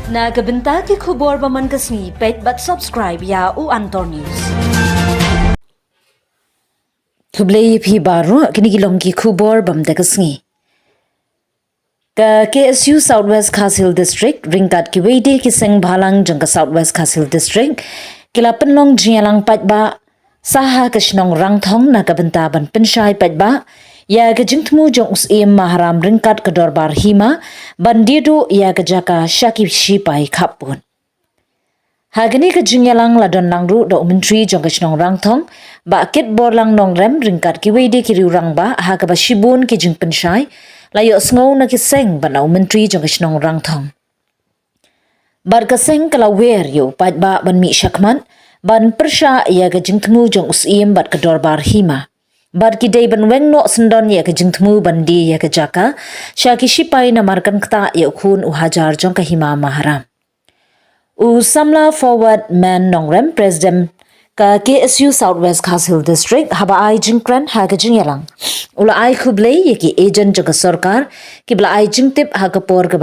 Nagabenta ki khubor baman kasni pet but subscribe ya u Antor News. Thublei phi baru kini gilom ki khubor bam da kasni. Ka KSU Southwest Khasil District ringkat ki weide ki seng bhalang jang ka Southwest Khasil District kila penlong jialang patba saha kasnong rangthong nagabenta ban penshai patba ya ke jingtmu jong usim maharam ringkat ke dorbar hima bandidu ya ke jaka shakib shipai khapun hagani ke jingyalang ladon langru do menteri jong kasnong rangthong ba kit borlang nong rem ringkat ki weide ki riurang ba ha ka ba shibun ki jing penshai layo sngow na ki seng banau menteri jong kasnong rangthong bar ka seng kala wer yo patba ban mi shakman ban persha ya ke jingtmu jong usim bat ke dorbar hima Bad ki day ban weng no sendon ya ke jingtmu bandi ya ke jaka syaki shipai na markan kta ya ukun uhajar jong ka hima maharam. U samla forward man nongrem president ka KSU Southwest Khasil District haba ai jingkran ha ke jingyalang. Ula ai khublei ya ki agent jong ka sarkar ki bla ai jingtip ha ka por ka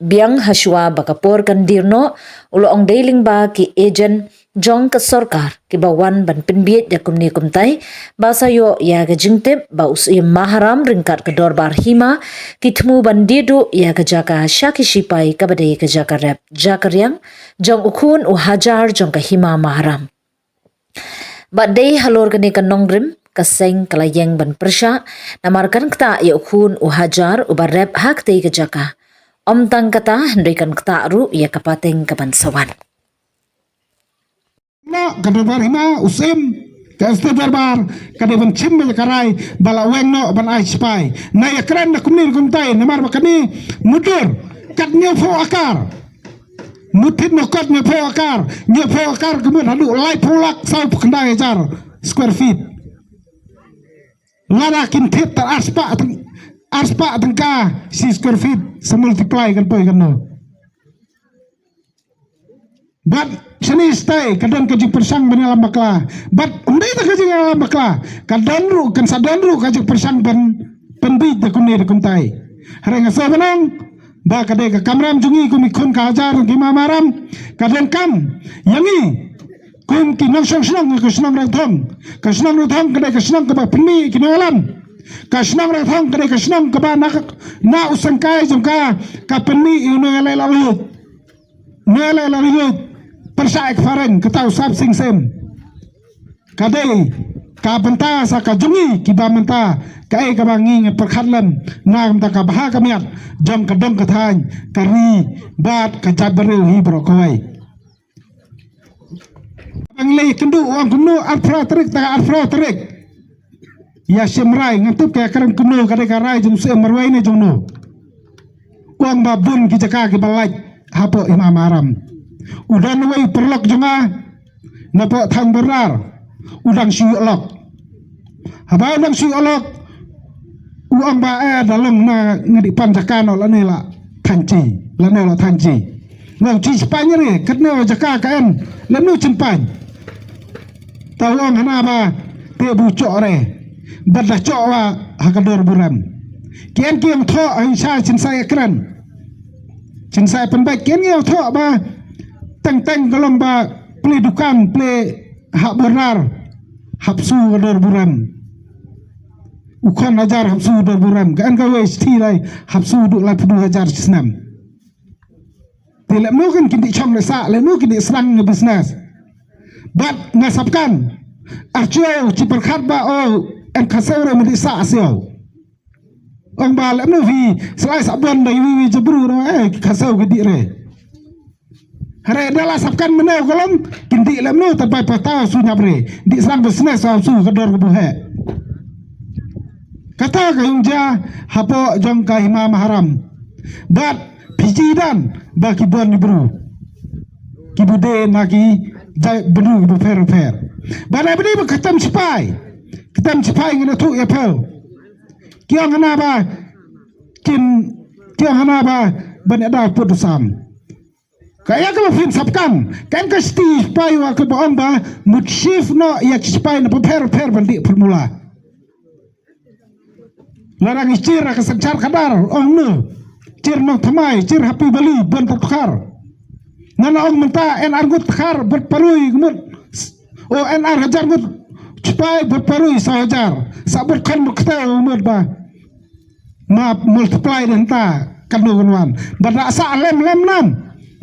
biang haswa ba ka por kan dirno ula ong dailing ba ki agent jong ka sarkar ki bawan ban pinbiet ya kumni kumtai basa yo ya ga jingtip ba usim maharam ringkat ke dorbar hima ki thmu bandidu ya ga jaka shaki shipai ka bade ka jaka rep jakaryang jong ukun u hajar jong ka hima maharam ba dei halor gani ka nongrim ka seng kalayeng ban persha namarkan kta ya ukun u hajar u barep hak tei ka jaka om tang kata hendrikan kta ru ya kapateng ka bansawan No, kada bar hima usim kasta darbar kada ban chimmel karai bala weng no ban ai spai na ya kran na kumni kumtai na mar bakani mudur kat nyo fo akar mutit no kat nyo fo akar kemun hadu lai pulak sau kendai jar square feet lara kin tit tar aspa tengka si square feet se multiply kan poi kan no but seni stay kadang kajik persang bani alam bakla but undai tak kajik alam bakla kadang ru kan sadon ru kajik persang ban penbit da kumni da kumtai hareng asa banang ba kadai ka kamram jungi kumi khun ka hajar ki mamaram kadang kam yangi kum ki nang snang ka snang rang thong kadai ka snang ka ba penmi ki alam ka snang rang thong kadai ka snang ka ba na usangkai jongka ka penmi yu ngalai lalu persa ek fareng ketau sab sing sem kadai ka benta sa ka jungi ki ba menta ka e ka bangi perkhatlam na mta ka baha ka miat jom ka dong ka thain kari bat ka jabrew hi bro koi angle kendu wang kunu alfra trik ya semrai ngatup ka karang kunu kadai ka rai jung sem marwai ne jung no wang babun ki jaka ki balai hapo imam aram udan wei perlok jonga napo thang berar udang si olok haba udang si olok uang ba dalam na ngadi panjakan la nela tanci ngong ci spanyere ketno jaka kan lanu cempan tawong hana ba te bu chore badla chowa hakador buram kian tho ai sa chin sai ekran chin sai penbaik kian tho ba teng kolom ba ple dukan ple hak benar hapsu kador buram ukon ajar hapsu kador buram kan ka wes ti lai hapsu du lai 2,000 senam tilek mu kan kini chom le sa le mu kini serang nge business bat ngasapkan arjo ci perkhat ba o en kasere medi sa asio ong ba le mu vi selai sabon dai wi jebru ro kasau gedi re hare dala sapkan menau kolom kinti lemnu tapai patau sunya bre di serang business su kedor kebuhe kata ka yungja hapo jong ka hima maharam bat pijidan bagi bon bru kibude nagi bru bu fer bana bini ketam sipai ngene tu ya pel kiang hana ba ban ada putusam kaya ka mafin sapkan kan ka sti pai wa ka baon ba mutshif no ya spai na per bandi formula larang istir ka sancar kadar no cir no thamai cir happy bali ban tukar Nana ong menta NR gut khar berparui gumut. O NR hajar gut cepai berparui sahajar. Sabut kan berkata gumut ba. Ma multiply nenta kanu gunwan. Bada asa lem nam.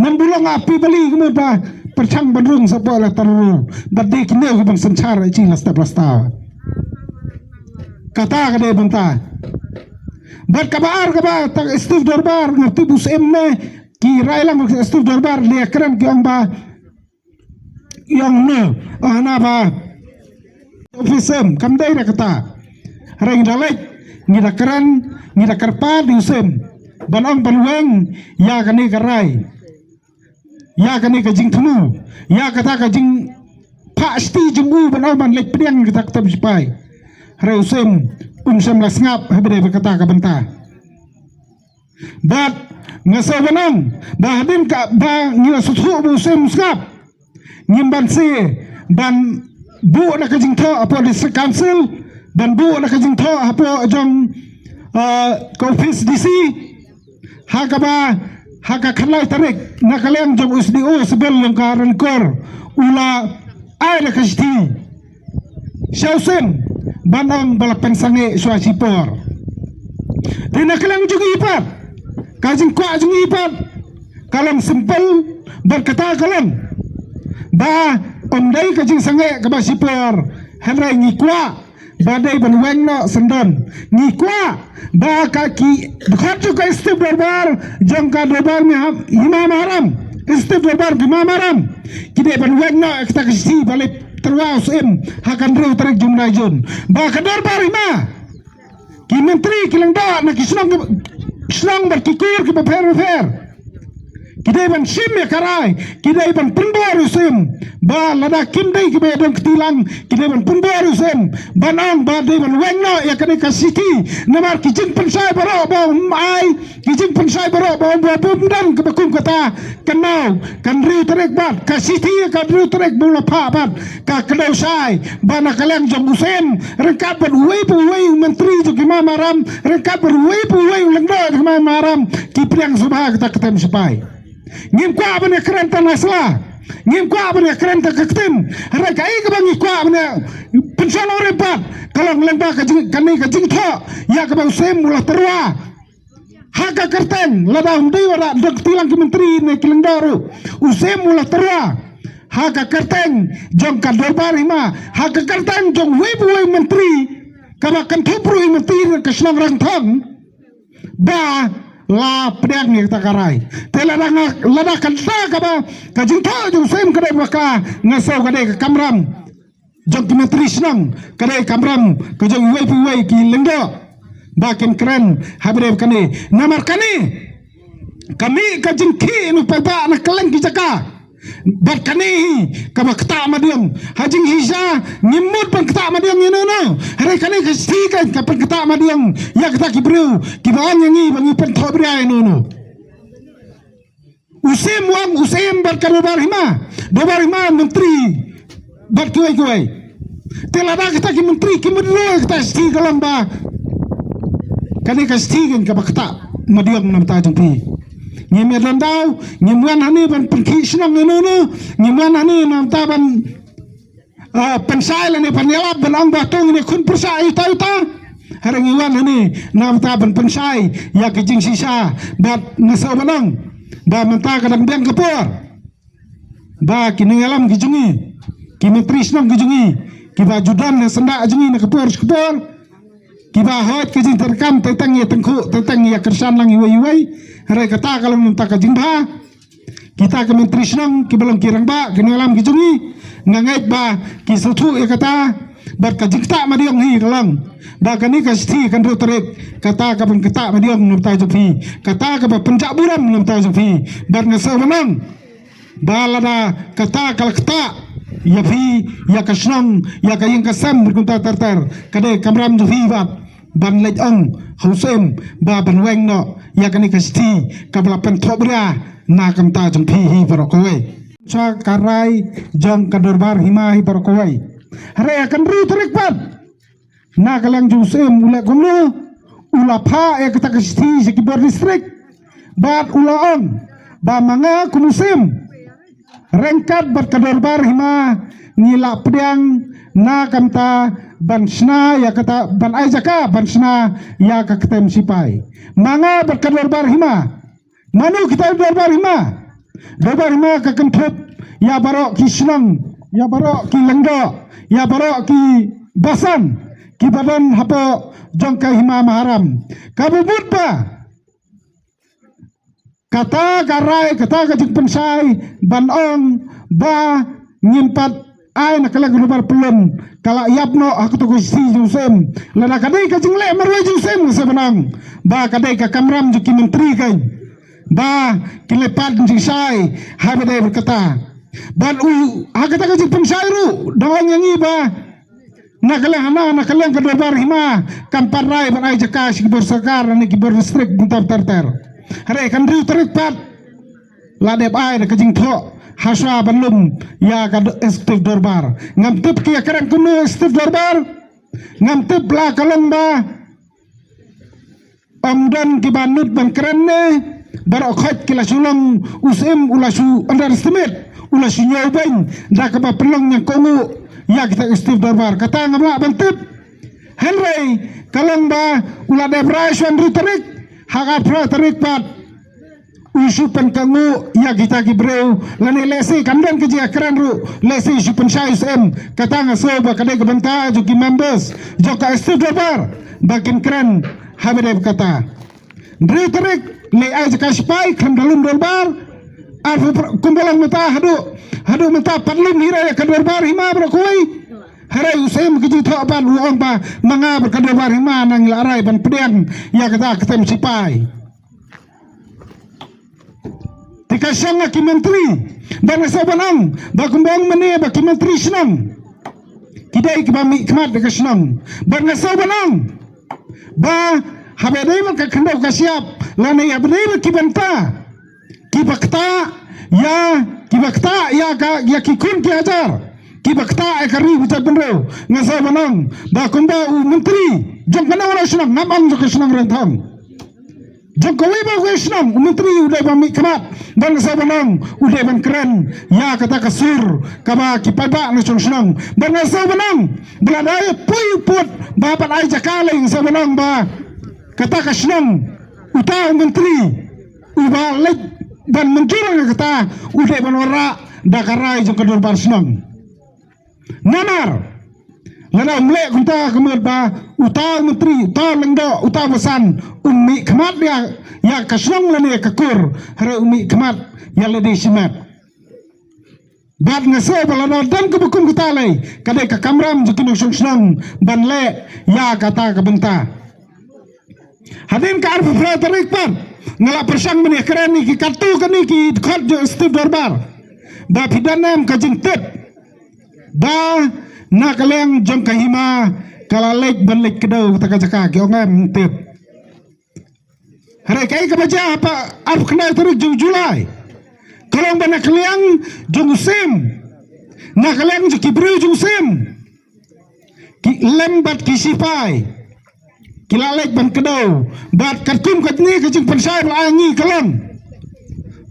Nam bulong api bali gumut ba. Percang bandung sapa la taru. Badde kine ko bang sanchar chi lasta. Kata kade banta. Bad kabar tak istif darbar ngerti bus emne. Ki rai lang stuf darbar le kran ki ang ba yang ne ana ba ofisem kam dai ra kata reng dalek ni da kran ni da karpa di usem banong banweng ya kani karai ya kani ka jing thunu ya kata ka jing pasti jemu banong ban lek pedang kita ketam sipai re usem sem la ngap habe kata ka benta but ngasaw banang bahadin ka ba ngila suthu bu sem skap ngimban si ban bu na ka jingtho apo district council ban bu na ka jingtho apo jong office DC haka khalai tarik na kaleng jong USDO sebel lang karan kor ula ay na kasti syausen banang balapan sange suasipor dinakaleng jong ipat kajing kuat jeng ipat kalam sempel berkata kalam ba omdai kajing sange kaba sipor henrai ngikwa badai benweng no sendon ngikwa ba kaki khatu ka istif darbar jang ka darbar me imam haram istif darbar imam haram kide benweng no kita kasi balik terwas hakan ru tarik jumlah jun ba ka darbar ima ki menteri kilang da na kislang berkikur ke beper kidai ban sim ya karai kidai ban pembaru sim ba lada kindai ke bedong ketilang kidai ban pembaru sim banang ba dai ban wengno ya kane kasiti namar kijing pensai baro ba ai kijing pensai baro ba bumdan ke bakum kata kenau kan riu terek bat kasiti kan riu terek bula pa bat ka kenau sai bana kaleng jong usen rengkat ban wei menteri jo kimam maram rengkat ban wei lengdo kimam maram kipriang subha kita ketem sepai ngim kwa bane kerenta nasla ngim kwa bane kerenta ketem hara kai ke bangi kwa bane pension orepat kalau lembah kani kajing tho ya ke bang sem mula terwa haka kerteng lada umdi wala dok tilang ke menteri ne kilengdaru usem mula terwa haka kerteng jong ka darbar hima haka kerteng jong wei menteri kaba kan thopru menteri ke snang rang thong ba la pedang ni kita karai tela lada kanta kaba kajing tho jong sem kadai maka ngasau kadai ke kamram jong menteri snang kadai kamram ke jong wei ki lengdo bakin keren habre kani namar kani kami kajing ki nu peba na keleng ki jaka bat kani kama kata madiang hajing hisa nyimut pan kata madiang ino no hari kani kasti kan kapan kata madiang ya kata ki bru ki bawan yangi bangi pan thobria ino no usem bat karobar hima menteri bat kuai telada kita ki menteri ki mudro kita sti kalamba kani kastigan ka bakta madiang nam ta jangpi nyemir landau nyemuan hani ban penkisnang nono nyemuan hani nam ta ban pensai lane panelab ban ang batung ni kun persai ta harang iwan hani nam ta ban pensai ya kijing sisa bat ngasau banang ba menta kadang biang kapur ba kiningalam kijungi ki mentrisnang kijungi ki ba judan na senda jungi na kapur kiba hot kejing terkam tentang ya tengku tentang ya kersan lang iwai hari kata kalau minta kajing ba kita ke menteri senang kibalang kirang ba kenalam kijungi ngangait ba kisutu ya kata bar kajing tak madiang hi dalang ba kani kasti kan ru terek kata kapan kata madiang nam ta jopi kata ka pencak buram nam ta jopi bar ngasa menang balada kata kal kata ya fi ya kasnang ya kayang kasam berkunta tartar kadai kamram jopi ba ban lej ong hausem ba ban weng no ya kani kasti kabla pen thobria na kamta jong phi hi barokoi cha karai jong kadorbar hima hi barokoi hare akan ru tarik pat na kalang jusem ule kono ula pha e kata kasti sekibor distrik bat ula ong ba manga kumusem rengkat berkedorbar hima ngila pedang na kamta bansna ya kata ban aizaka bansna ya kaketem sipai manga berkedorbar hima manu kita dorbar hima kakentep ya barok ki senang ya barok ki lenggo ya barok ki basan ki badan hapo jongka hima maharam kabubut ba kata garai kata kajik pensai banong ba nyimpat ai nak kala gubar pelum kala yapno aku tu si jusem lana kadai kajing le marwai jusem sebenang ba kadai ka kamram juki menteri kai ba kilepat jisai habade berkata ban hakata kajik pensai ru dawang yangi ba nakalang kedorbar hima kamparai ban ai jaka sikibor sakar ni kibor distrik buntar terter hare kan riu terik pat ladep ai kajing tho haswa banlum ya kad estif dorbar ngam tip ki akarang kuno estif dorbar ngam tip la kalang ba amdan ki banut ban kerenne barokhat kila sulang usim ulasu underestimate ulasu nyobain da ka ba pelong yang kongu ya kita estif dorbar kata ngamla ban tip henry kalang ba ula de brashwan riterik haga pra terik pat usu penkangu ya kita kibreu lani lesi kandan keji akran ru lesi isu pensai usm kata ngaso ba kadai kebanta juki members joka estif dorbar bakin keren habede kata beri terik le ai jaka spai kan dalum dorbar arfu kumbalang mata hadu mata padlum hira ka dorbar hima brokoi harai usm keji thoban uang ba manga berkadorbar hima nang larai ban pedang ya kata ketem sipai tika sanga ki menteri bang sabanang bakumbang mene baki menteri senang kidai ki bami kmat de senang bang sabanang ba habedai man ka khandau ka siap lana ya bedai ki banta ki bakta ya ka ya ki kun ki ajar ki bakta ekari buta benro ngasabanang bakumba menteri jong kana wala senang namang jong senang rentang Jokowi bagus senang, menteri udah bami kemat, bangsa benang udah ban keren, ya kata kasur, kaba kipada nacung senang, bangsa benang beladai pui put, bapak aja kaleng sebenang ba, kata kasenang, utang menteri, ubalik ban mencurang kata, udah ban ora, dakarai jong kedorbar senang, namar. Lana umlek kunta kemud ba utang menteri utang lengdo utang besan ummi kemat dia ya kasenang lani kakur hara ummi kemat ya ledi simat bad ngase balana dan kebukum kita lai kadai ka kamram jukin senang ban le ya kata kebenta hadin ka arfu fratarik pan ngala persang meni keren ni ki kartu kani ki khot jo estif dorbar ba pidanam kajing tip ba nak kaleng jong kahima kalalek banlek kedau taka jaka ki ongam tip hare kai ka baca apa arf kena terus jong Julai kalau bana kaleng jong usim nak kaleng jong kibru jong usim ki lembat ki sipai ki lalek ban kedau bat kartum katni ka jong pensai belangi kaleng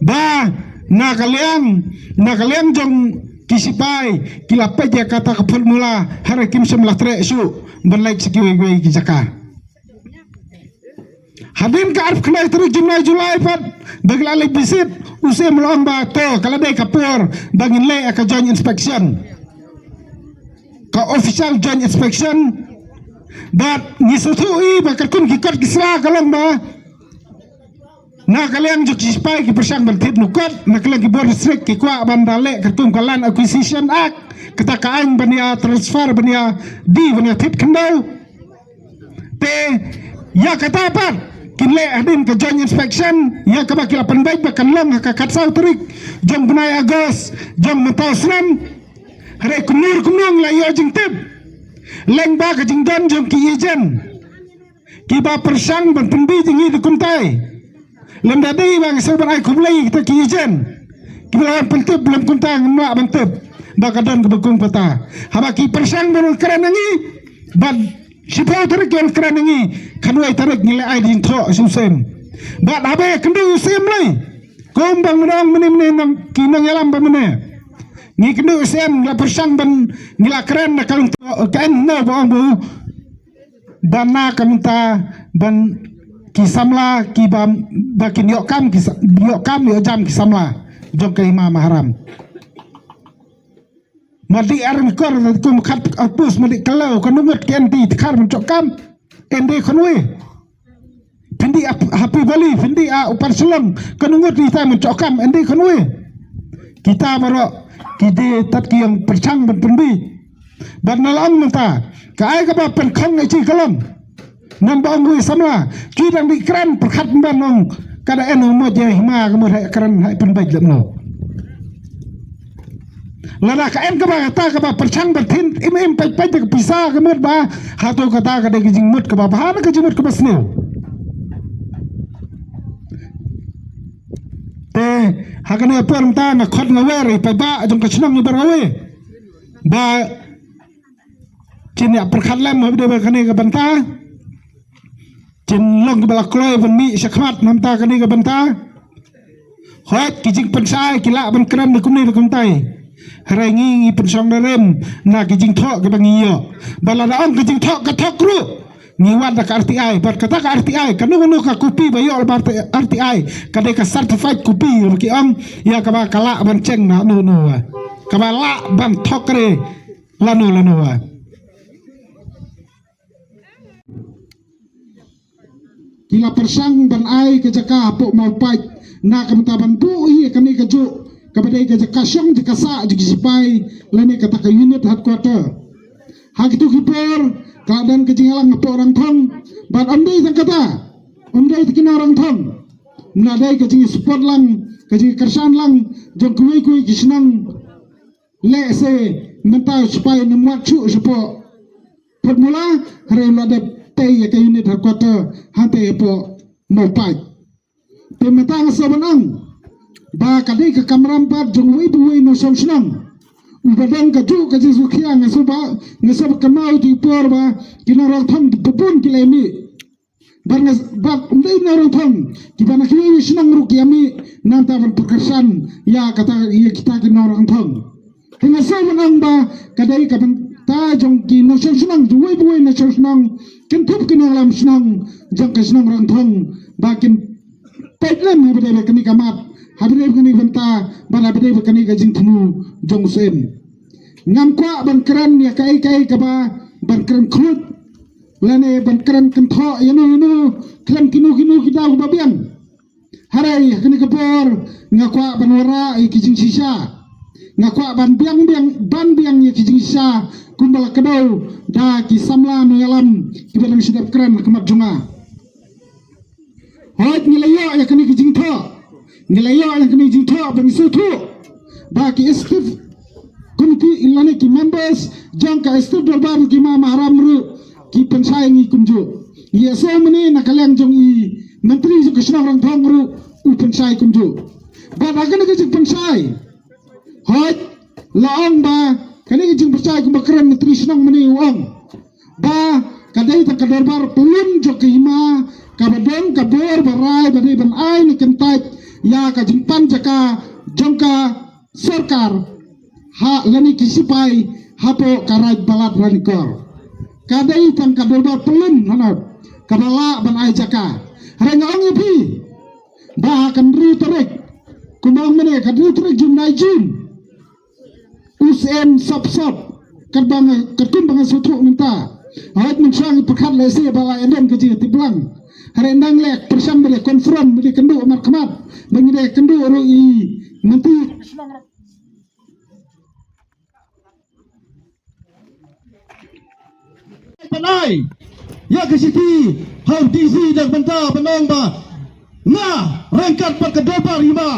ba nak kaleng jong kisipai kilapai dia kata ke formula hari kim semlah trek su berlaik sekiwe ki jaka hadin ka arf kena terus Julai pat bagi lalai bisit usai melomba to kalau dia kapur bagi le ka joint inspection ka official joint inspection but nisutui bakar kun ki kot kisra kalomba na kalian juki spai ki persang bertit nukot na kalian ki board district ki kwa bandale kertum kalan acquisition act kata kaang bania transfer bania di bania tit kendau te ya kata apa kinle adin ke joint inspection ya ka bakila penbaik bakan long ka katsau terik jom benai agos jom mentausnan hare kunur kunung la yo jing tip leng ba ka jing don jom ki ejen ki ba persang ban penbi jingi di kuntai lem dadi bang sebar ai kumlai kita kijen kiblawan pentep belum kuntang mak bentep bakadan kebekung kota habaki persang menul keren ngi bad sipau tarik yang keren ngi kanwai tarik nilai ai din tho susem bad habe kendu usem lai kombang menang meni nang kinang yalam ba mene ngi kenu sem la persang ban ngila keren na kalung kaen na bang bu bana kamta ban kisamla ki ba kin yokam yo jam kisamla jong ke imam haram madi arm kor kum khat apus madi kalau kanumut kenti khar men cokam ende khonwe Fendi happy bali fendi upar selam kanungut kita mencokam ende khonwe kita baro kide tat ki yang percang ban penbi ban nalang menta kai ka ba pen khong ai chi kalam nan ba ngui samla ki dang di kran perkhat ban nong kada eno mo je hima ka mo kran hai pen bai lam no lada ka en ka ba ta ka ba percang ban thin im pai pai ka pisa ka mut ba ha to ka ta ka de jing mut ka ba ha na ka jing mut ka ba sneu te hakane perm ta na khot ngawer pa ba jong ka chnam ni barawe ba chin ya perkhat lam ho de ba kane ka banta chin long ka bala kloy ban mi shakmat nam ta kane ka banta hot ki jing pensai ki la ban kran ni kum ni kum tai harai ngi pensong da rem na ki jing tho ka bangi yo bala da on ki jing tho ka thok ru ni wada ka RTI bar kata ka RTI kanu ka kopi ba yo bar RTI kade ka certified kopi ki am ya ka ba kala ban cheng na no ka ba la ban thokre lano wa kila persang ban ai ke jaka po mau pai na kam ta ban bu hi kani ka ju ka ba dei ka jaka syong jaka sa jiki sipai lani kata ka unit headquarter hak itu kipor keadaan kejingalang apa orang thong ban amdai sang kata amdai tikina orang thong menadai kejing support lang kejing kersan lang jong kui kisnang le se mental supaya nemuat cu sepo formula hari lada tei ya ke unit headquarter hante po mau pai pemetang sabanang ba kadai ke kamram pat jong wei no som senang ubadang kaju kaji sukia ngasoba kamau di por ba kina orang thong bepun kilemi barngas bak umdai na orang thong kibana kiwi senang ruki ami nanta ban perkasan ya kata ya kita kina orang thong kina sabanang ba kadai kapan ta jong ki no senang duwe no senang kin thup kina lam senang jong ka senang orang thong ba kin pedlam habade kini kamat habade kini benta bana habade kini kajing thmu jong sem ngam kwa ban kran ya kai ka ba ban kran khut lane ban kran kan tho yanu kran kinu kita ba biang harai kini kapor ngakwa ban wara kijing sisa ngakwa ban biang ya kijing sisa kumbal kadau da ki samla mengalam kibalang sidap kran kemat junga hot nilayo ya kini kijing tho nilayo ya kini kijing tho ban isu thu ba ki istif kumti ilane ki members jang ka istif darbar ki ma haram ru ki pensai ngi kumju ye so mene nakalang jong i menteri jo kisna orang thong ru u pensai kumju ba dagan ke jing pensai hot laong ba kani jing pensai kum bakran menteri senang mene uang ba kadai ta darbar pelun jo ki ma kabadon kabor barai badai ban ai ni kentai ya ka jimpan jaka jongka sarkar ha lani kisipai hapo karai balat ranikor kadai tang kadolbar pelun hanat kabala ban ai jaka haranga ong yapi ba kan ru terek kumang mene kadru terek jum nai jum usem sop karbang kertum bang sutu minta hayat mensangi perkat lesi bala endem keji tiblang harendang lek persam bele konfront bele kendu amar kemat bangide kendu ro i nanti panai ya ke siti hau DC dan benta penong ba na rangkat pat ke dobar hima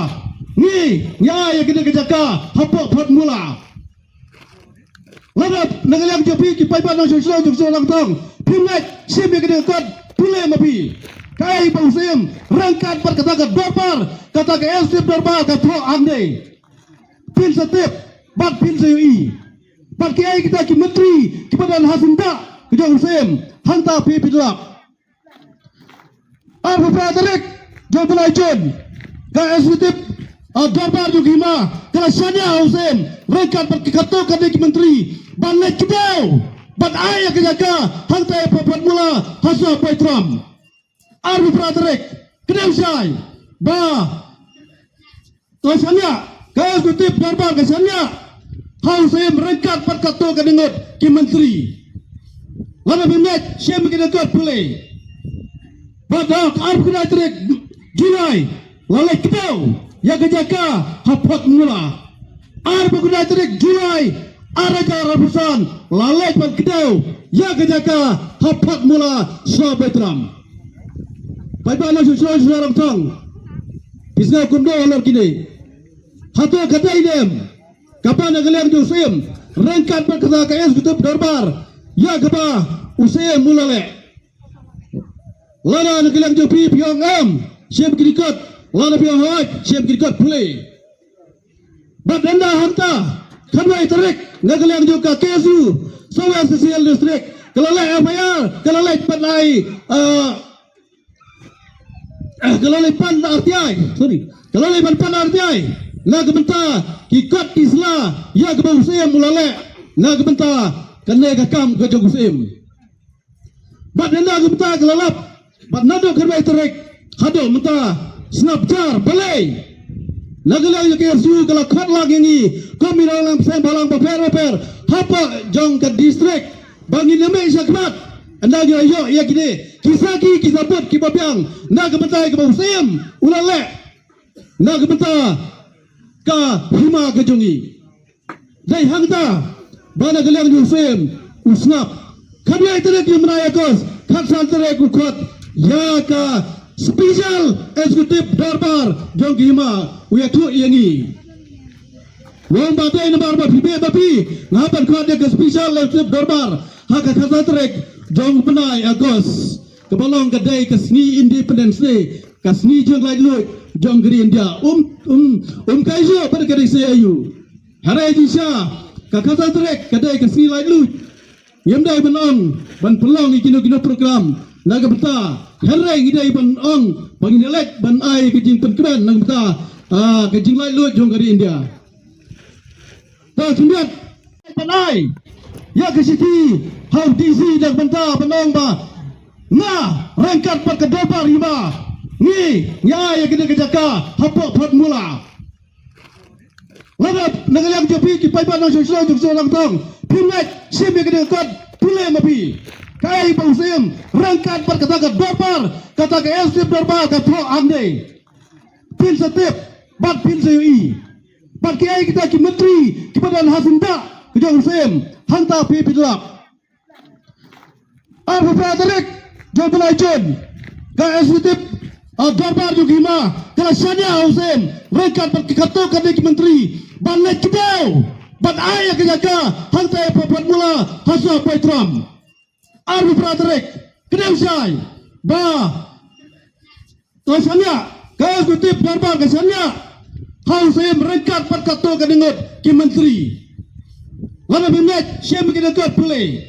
ni ya kena kejaka hapok pat mula ladap nangalang jopi ki pai panang soslo jok solang tong pingat sim ya kena kot pule mapi kai bausim rangkat pat kata ke dobar kata ke estif dobar ka tho ande pin setip bat pin CUI bat kiai kita ki menteri ki badan hasimda kejong sim hanta pi pidlak apa tarik jom pelajun ka estif Darbar juga hima kalau Syania Hussein rekat berketua Kadek Menteri balik kedau bat ayah kejaga hantai papat mula hasa Paitram Arif Praterek kedau syai Syania kau kutip Darbar ke Syania Hussein rekat berketua Kadek Menteri lalu bimet Syem kedekat pulih pada Arif Praterek Julai lalu kedau ya kejaga hapat mula Arba kena terik Julai araja rabusan lalek pan kedau ya kejaga hapat mula Sabetram pai-pai nak susun orang tong bisna kumdo alor kini hatu kadai dem kapan agalem Josim rengkat berkata KS kutub Darbar ya keba usaha mula le lana agalem Jopi Pyong Am siap kirikot lana Pyong Hoi siap kirikot pulih Badanda hanta kanwai tarik ngagalang juga kesu sawa sosial distrik kelalai FIR kelalai panai kelalai pan RTI kelalai pan RTI nagbenta kikot isla ya kebausem mulale nagbenta kanai kakam ke jogusim badanda nagbenta kelalap badnado kanwai tarik hado menta snapjar balai Nagalang yang kersu kalau kat lagi ni, kami dalam sembalang paper hapa jong ke distrik bangi nama isakmat. Anda kira yo ya kini kisaki kisabut kibabiang nak kementai ke bawusem ulale nak kementa ke hima kejongi. Dai hangta bana galang bawusem usnap. Kami itu lagi menayakos kat santere kukot ya ka Special Eksekutif Darbar jong hima uya tu yangi. Wong batai nomor bapi ngapan kau ada ke Special Eksekutif Darbar hak kata trek jong penai Agos kebalong kedai ke seni Independence Day ke seni jong lain lu jong geri India kaiso pada kedai saya ayu hari jisha ke kata trek kedai ke seni lain lu yamdai benong ban pelong ikino program naga beta hereng idai ban ong panginelek ban ai kejing penkeren naga beta kejing lai lu jong dari India ta sumbiat ban ai ya ke siti hau DC dak benta benong ba na rengkat pat kedobar hima ni nya ya kena kejaka hapok pat mula lagap nagalak jopi ki pai ban nang sosro jong lang tong pimet sim ya kena kot pule mapi kai bangsim rangkat berkata ke Darbar kata ke SDP Darbar ke Pro Ande pin setip bat pin CUI bat kiai kita ki menteri kepada Hasinda ke Jongsim hanta PP delap Arif Praterek jong pelajun ke SDP Darbar juga hima kalau Syania Hussein rangkat berkata ke menteri balik kedau bat ayah kejaga hanta papat mula hasa Paitram Arif Praterek kedau syai Syania kau kutip Darbar ke Syania Hussein merengkat berkata ke dengut ki menteri lana bimet Syem kedekat pulih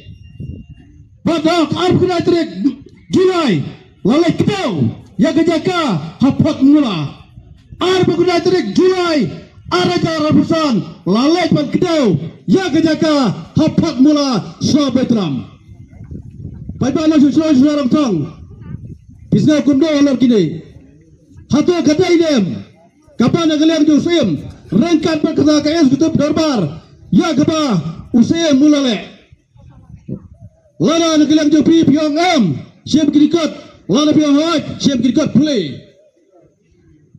pada Arif Praterek Julai lalai kedau ya kejaga hapat mula Arif Praterek Julai araja rabusan lalai pan kedau ya kejaga hapat mula Sabetram pai-pai nak susun orang tong bisna kumdo alor kini hatu kadai dem kapan agalem Josim rengkat berkata KS kutub Darbar ya keba usaha mulale lana agalem Jopi Pyong Am siap kirikot lana Pyong Hoi siap kirikot pulih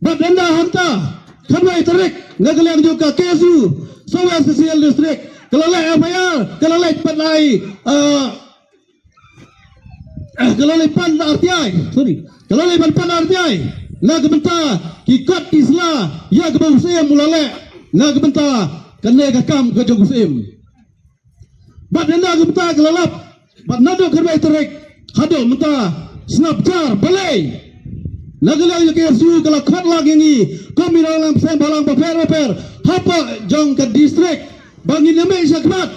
badanda hanta kanwai tarik ngagalem juga kesu sawa sosial distrik kelalai FIR kelalai panai kelalai pan RTI kelalai pan RTI nak benta kikot isla ya kebausem mulale nak benta kanai kakam ke jogusim badanda benta kelalap badnado kerbai tarik hado benta snapjar balai nagalang ya kesu kalau kat lagi ni kami dalam sembalang paper hapa jong ke distrik bangi nama isakmat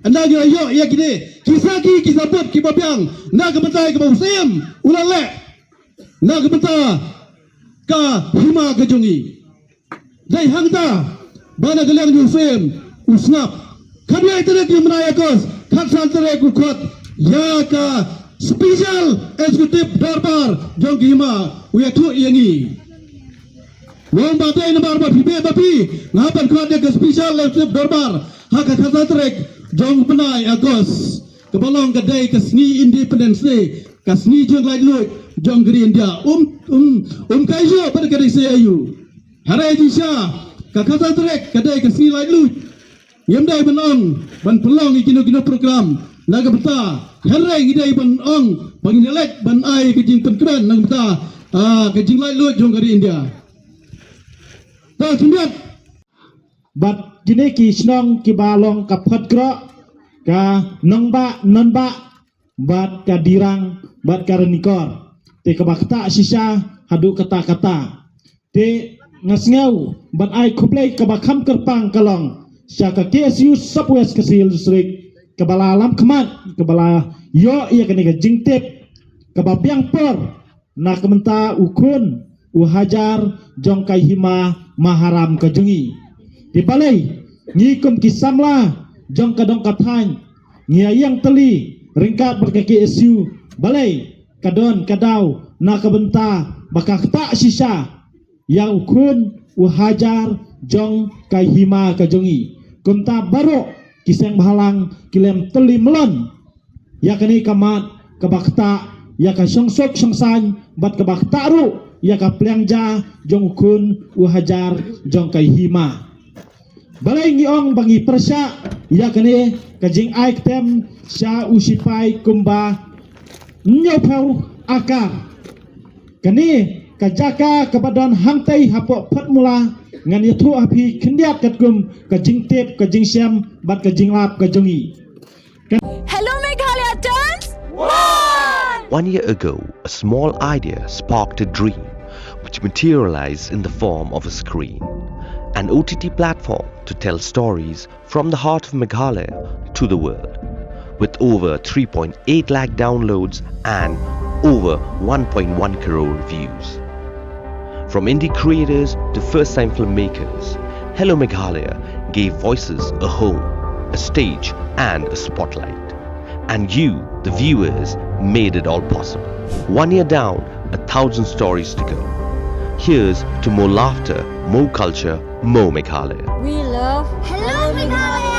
anda kira yo ya kini kisaki kisabut kibabiang nak kementai ke bawusem ulale nak kementa ke hima kejongi Dai hangta bana galang Yusem usnap kadai terek yumnaya kos khatsan terek ukot ya ka special executive darbar jong gima uyatu yangi wong batai nambar ba pibe bapi ngapan khat ke special executive darbar hak khatsan terek jong penai agos kebalong kadai kesni independence day kasni jong lai lut jong geri India kaijo pada kadai saya ayu harai jisha kakatan trek kadai kasni lai lut yamdai banong ban pelong ikino program naga beta harai ngidai banong banginelek ban ai kejing penkran naga beta kejing lai lut jong geri India ta kimbiat bat kini ki snong ki balong ka phat kro ka nongba nonba bat ka dirang bat ka renikor te ka bakta sisa hadu kata-kata te ngasngau bat ai khuplei ka bakham kerpang kalong sya ka KSU Southwest Kasil District ka bala lam khmat ka bala yo ia kani ka jingtep ka babyang per na kementa ukun uhajar jong kai hima maharam ka jungi di balai ngikum kisamla jong kadong kathan ngiayang teli ringkat berkaki SU balai kadon kadau na kabenta bakakta sisa yang ukun uhajar jong kai hima kajongi kunta baro kiseng bahalang kilem teli melon yakni kamat kabakta ya ka songsok songsan bat kabakta ru ya ka plangja jong ukun uhajar jong kai hima balai ngiong bangi persya yakni kajing aiktem sya usipai kumba nyopau akar kani kajaka kebadan hangtai hapok patmula ngan yatu api kendiat katkum kajing tep kajing syam bat kajing lap kajongi. Hello Meghalaya turns 1 year ago, a small idea sparked a dream which materialized in the form of a screen, an OTT platform to tell stories from the heart of Meghalaya to the world, with over 3.8 lakh downloads and over 1.1 crore views. From indie creators to first-time filmmakers, Hello Meghalaya gave voices a home, a stage and a spotlight. And you, the viewers, made it all possible. 1 year down, 1,000 stories to go. Here's to more laughter, more culture, more Meghalaya. We love Hello Meghalaya.